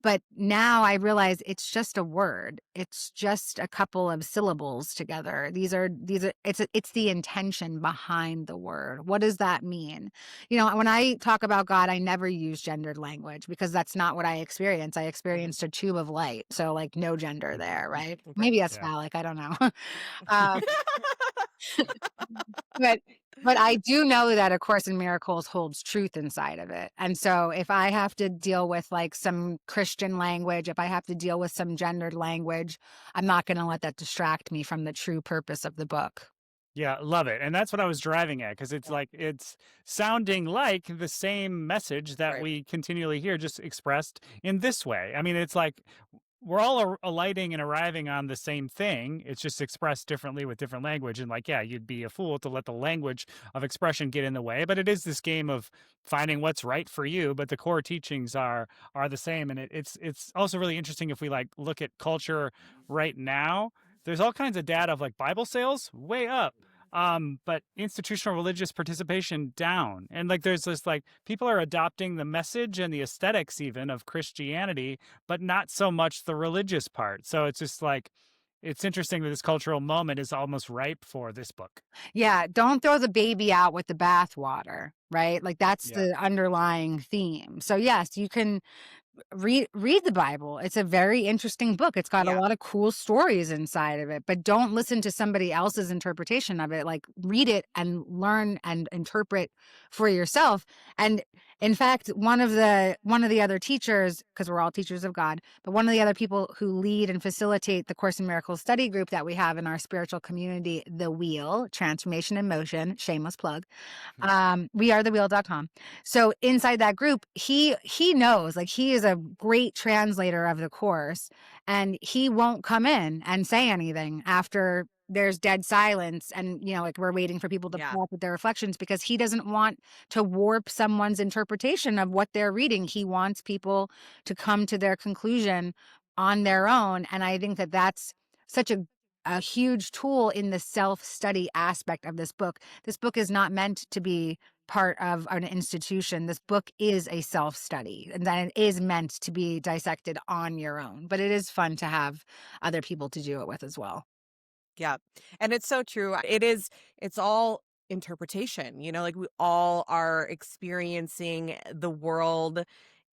But now I realize it's just a word. It's just a couple of syllables together. It's the intention behind the word. What does that mean? When I talk about God, I never use gendered language because that's not what I experience. I experienced a tube of light. So no gender there, right? Maybe that's phallic. I don't know. But I do know that A Course in Miracles holds truth inside of it. And so if I have to deal with some Christian language, if I have to deal with some gendered language, I'm not going to let that distract me from the true purpose of the book. Yeah, love it. And that's what I was driving at, because it's it's sounding like the same message that we continually hear, just expressed in this way. I mean, it's we're all alighting and arriving on the same thing. It's just expressed differently with different language. And you'd be a fool to let the language of expression get in the way. But it is this game of finding what's right for you. But the core teachings are the same. And it's also really interesting if we look at culture right now. There's all kinds of data of Bible sales way up. But institutional religious participation down. And there's this people are adopting the message and the aesthetics even of Christianity, but not so much the religious part. So it's just it's interesting that this cultural moment is almost ripe for this book. Yeah, don't throw the baby out with the bathwater, right? That's the underlying theme. So yes, you can read the Bible. It's a very interesting book. It's got a lot of cool stories inside of it, but don't listen to somebody else's interpretation of it. Read it and learn and interpret for yourself. And In fact, one of the other teachers, because we're all teachers of God, but one of the other people who lead and facilitate the Course in Miracles study group that we have in our spiritual community, The Wheel, Transformation in Motion, shameless plug. wearethewheel.com. So inside that group, he knows, like, he is a great translator of the course, and he won't come in and say anything after there's dead silence and, like, we're waiting for people to Yeah. pull up with their reflections, because he doesn't want to warp someone's interpretation of what they're reading. He wants people to come to their conclusion on their own. And I think that that's such a huge tool in the self-study aspect of this book. This book is not meant to be part of an institution. This book is a self-study, and that it is meant to be dissected on your own. But it is fun to have other people to do it with as well. Yeah. And it's so true. It's all interpretation, like we all are experiencing the world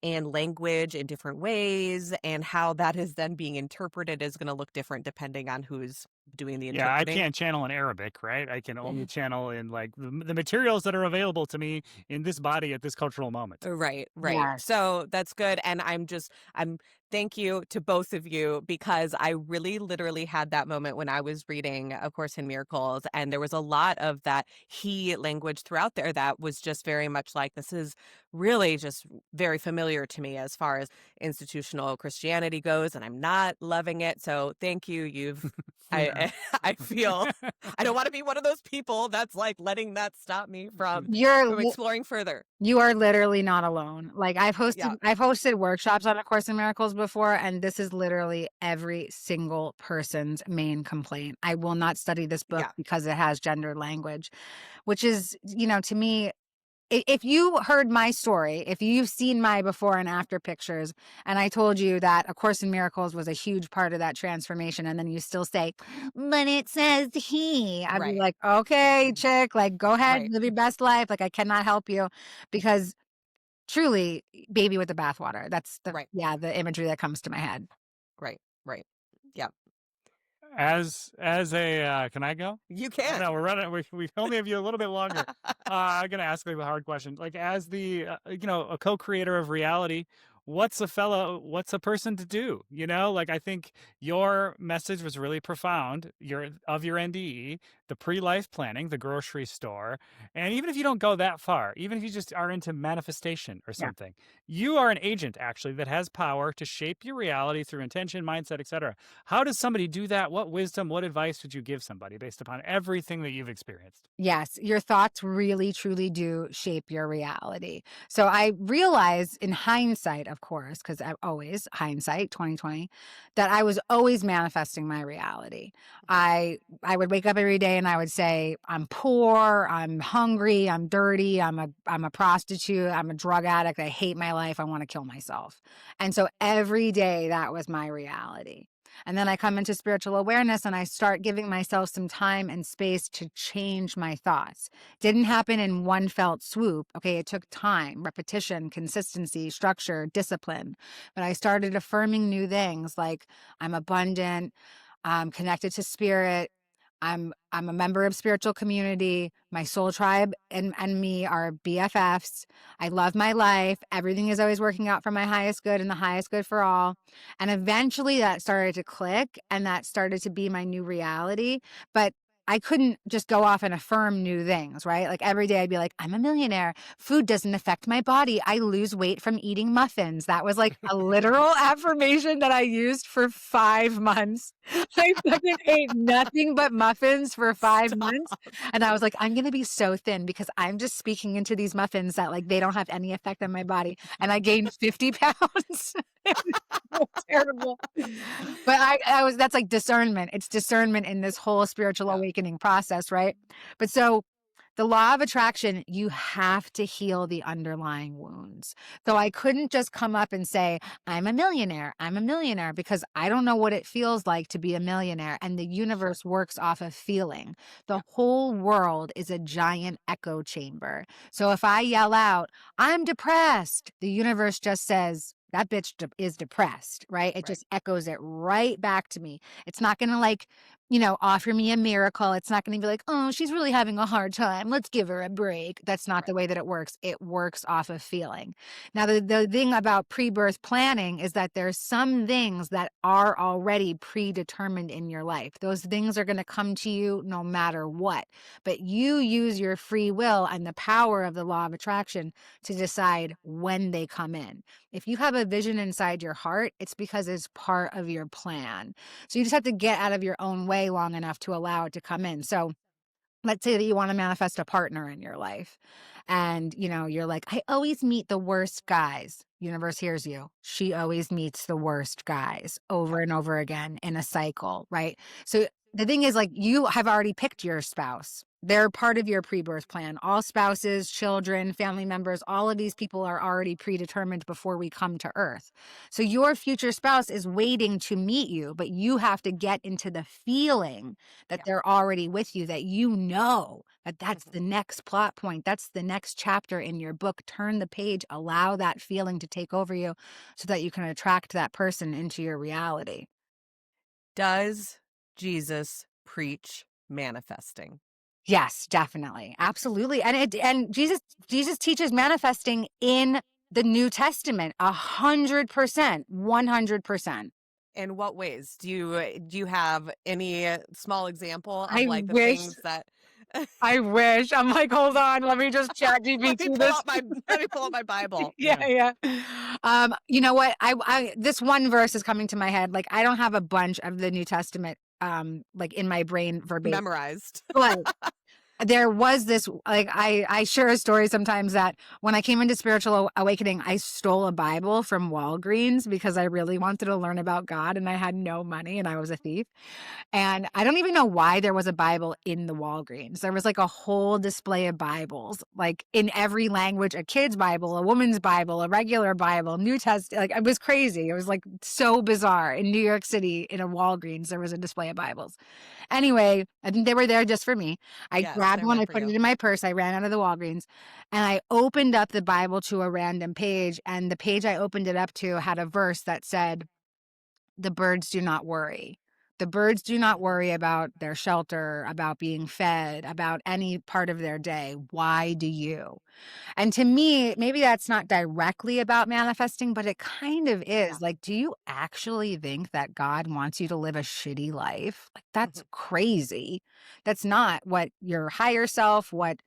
and language in different ways, and how that is then being interpreted is going to look different depending on who's doing the Yeah, I interpreting. can't channel in Arabic, right? I can only channel in like the materials that are available to me in this body at this cultural moment. Right. Yes. So that's good. And I'm thank you to both of you, because I really literally had that moment when I was reading A Course in Miracles, and there was a lot of that he language throughout there that was just very much like, this is really just very familiar to me as far as institutional Christianity goes, and I'm not loving it. So thank you. I feel I don't want to be one of those people that's like letting that stop me from exploring further. You are literally not alone. Like, I've Yeah. hosted workshops on A Course in Miracles before, and this is literally every single person's main complaint. I will not study this book Yeah. because it has gendered language, which is, to me, if you heard my story, if you've seen my before and after pictures, and I told you that A Course in Miracles was a huge part of that transformation, and then you still say, but it says he, I'd be Right. like, okay, chick, like, go ahead, Right. live your best life. Like, I cannot help you, because truly, baby with the bathwater. That's Right. the imagery that comes to my head. Right. Yeah. As a can I go? You Oh, can. no, we're running. We only have you a little bit longer. I'm gonna ask like the hard question. Like, as the a co-creator of reality, what's a person to do? Like, I think your message was really profound. Your NDE, the pre-life planning, the grocery store, and even if you don't go that far, even if you just are into manifestation or Yeah. something, you are an agent actually that has power to shape your reality through intention, mindset, etc. How does somebody do that? What wisdom, what advice would you give somebody based upon everything that you've experienced? Yes, your thoughts really, truly do shape your reality. So I realize in hindsight, of course, because I always hindsight 2020, that I was always manifesting my reality. I would wake up every day and I would say, I'm poor, I'm hungry, I'm dirty, I'm a prostitute, I'm a drug addict, I hate my life, I want to kill myself. And so every day that was my reality. And then I come into spiritual awareness and I start giving myself some time and space to change my thoughts. Didn't happen in one felt swoop. Okay, it took time, repetition, consistency, structure, discipline. But I started affirming new things like, I'm abundant, I'm connected to spirit, I'm a member of spiritual community. My soul tribe and me are BFFs. I love my life. Everything is always working out for my highest good and the highest good for all. And eventually that started to click, and that started to be my new reality. But I couldn't just go off and affirm new things, right? Like, every day I'd be like, I'm a millionaire. Food doesn't affect my body. I lose weight from eating muffins. That was like a literal affirmation that I used for 5 months. I fucking ate nothing but muffins for 5 months. And I was like, I'm going to be so thin because I'm just speaking into these muffins that, like, they don't have any effect on my body. And I gained 50 pounds. It was so terrible. But that's like discernment. It's discernment in this whole spiritual Yeah. awakening process, right? But so the law of attraction, you have to heal the underlying wounds. So I couldn't just come up and say, I'm a millionaire, because I don't know what it feels like to be a millionaire. And the universe works off of feeling. The whole world is a giant echo chamber. So if I yell out, I'm depressed, the universe just says, that bitch is depressed, right? It just echoes it right back to me. It's not going to, like, offer me a miracle. It's not going to be like, oh, she's really having a hard time. Let's give her a break. That's not the way that it works. It works off of feeling. Now, the thing about pre-birth planning is that there's some things that are already predetermined in your life. Those things are going to come to you no matter what. But you use your free will and the power of the law of attraction to decide when they come in. If you have a vision inside your heart, it's because it's part of your plan. So you just have to get out of your own way long enough to allow it to come in. So let's say that you want to manifest a partner in your life and, you're like, I always meet the worst guys. Universe hears you. She always meets the worst guys over and over again in a cycle, right? So the thing is, like, you have already picked your spouse. They're part of your pre-birth plan. All spouses, children, family members, all of these people are already predetermined before we come to Earth. So your future spouse is waiting to meet you, but you have to get into the feeling that they're already with you, that that that's the next plot point. That's the next chapter in your book. Turn the page, allow that feeling to take over you so that you can attract that person into your reality. Does Jesus preach manifesting? Yes, definitely. Absolutely. And Jesus teaches manifesting in the New Testament 100%, 100%. In what ways? Do you have any small example of I like the wish. things that I wish. I'm like, hold on, let me just chat let me GPT pull this. out let me pull out my Bible. Yeah. You know what? I this one verse is coming to my head. Like, I don't have a bunch of the New Testament like in my brain verbatim. Memorized. But there was this, like, I share a story sometimes that when I came into spiritual awakening, I stole a Bible from Walgreens because I really wanted to learn about God and I had no money and I was a thief. And I don't even know why there was a Bible in the Walgreens. There was like a whole display of Bibles, like in every language, a kid's Bible, a woman's Bible, a regular Bible, New Testament. Like, it was crazy. It was like so bizarre. In New York City, in a Walgreens, there was a display of Bibles. Anyway, I think they were there just for me. I grabbed one, I put it in my purse, I ran out of the Walgreens, and I opened up the Bible to a random page, and the page I opened it up to had a verse that said, the birds do not worry. The birds do not worry about their shelter, about being fed, about any part of their day. Why do you? And to me, maybe that's not directly about manifesting, but it kind of is. Like, do you actually think that God wants you to live a shitty life? Like, that's crazy. That's not what your higher self, what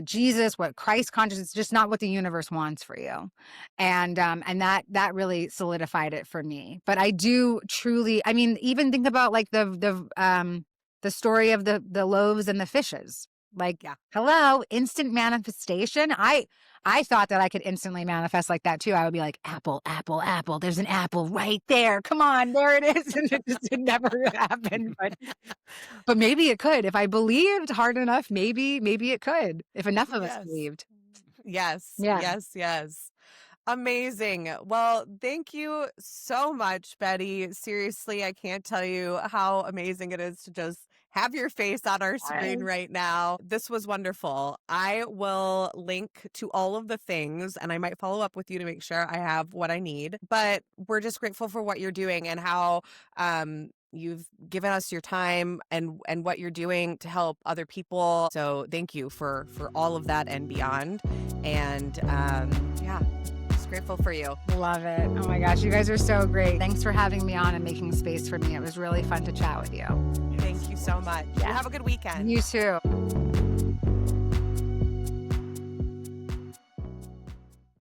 Jesus, what Christ consciousness, it's just not what the universe wants for you. And that really solidified it for me. But I do truly, I mean, even think about like the story of the loaves and the fishes. Like, hello, instant manifestation. I thought that I could instantly manifest like that too. I would be like, apple, apple, apple. There's an apple right there. Come on, there it is. And it never happened. But maybe it could. If I believed hard enough, maybe it could. If enough of us believed. Yes. Yeah. Yes. Amazing. Well, thank you so much, Betty. Seriously, I can't tell you how amazing it is to just have your face on our screen right now. This was wonderful. I will link to all of the things and I might follow up with you to make sure I have what I need. But we're just grateful for what you're doing and how you've given us your time and what you're doing to help other people. So thank you for all of that and beyond. And just grateful for you. Love it. Oh my gosh, you guys are so great. Thanks for having me on and making space for me. It was really fun to chat with you. Thank you so much. You have a good weekend. You too.